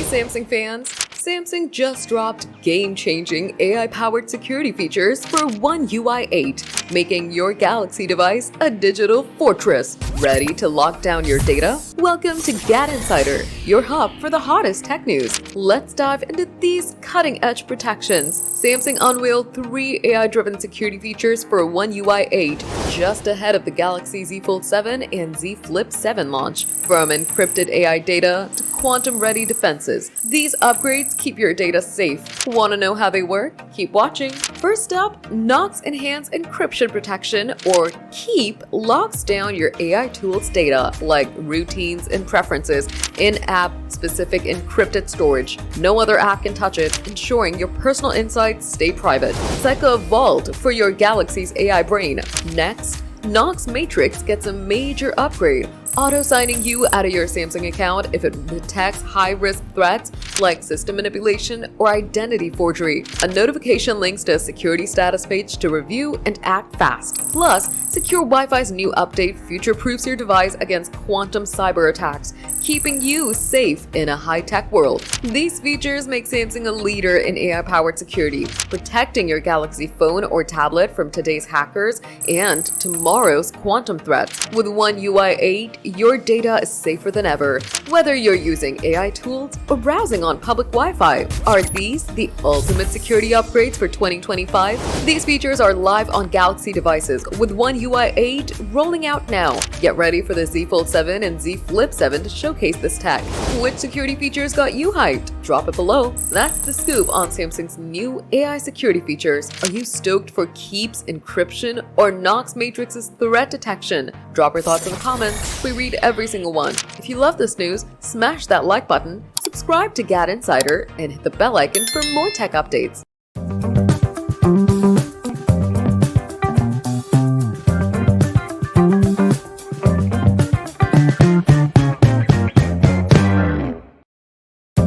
Samsung fans! Samsung just dropped game-changing AI-powered security features for One UI 8, making your Galaxy device a digital fortress. Ready to lock down your data? Welcome to GadInsider, your hub for the hottest tech news. Let's dive into these cutting-edge protections. Samsung unveiled 3 AI-driven security features for One UI 8 just ahead of the Galaxy Z Fold 7 and Z Flip 7 launch. From encrypted AI data to quantum-ready defenses, these upgrades keep your data safe. Want to know how they work? Keep watching. First up, Knox Enhanced Encryption Protection, or KEEP, locks down your AI tool's data, like routines and preferences, in-app specific encrypted storage. No other app can touch it, ensuring your personal insights stay private. It's like a vault for your Galaxy's AI brain. Next, Knox Matrix gets a major upgrade, auto-signing you out of your Samsung account if it detects high-risk threats like system manipulation or identity forgery. A notification links to a security status page to review and act fast. Plus, Secure Wi-Fi's new update future-proofs your device against quantum cyber attacks, keeping you safe in a high-tech world. These features make Samsung a leader in AI-powered security, protecting your Galaxy phone or tablet from today's hackers and tomorrow's quantum threats. With One UI 8, your data is safer than ever, whether you're using AI tools or browsing on public Wi-Fi. Are these the ultimate security upgrades for 2025? These features are live on Galaxy devices, with One UI 8 rolling out now. Get ready for the Z Fold 7 and Z Flip 7 to showcase this tech. Which security features got you hyped? Drop it below. That's the scoop on Samsung's new AI security features. Are you stoked for KEEP's encryption or Knox Matrix's threat detection? Drop your thoughts in the comments. We read every single one. If you love this news, smash that like button, subscribe to GadInsider, and hit the bell icon for more tech updates.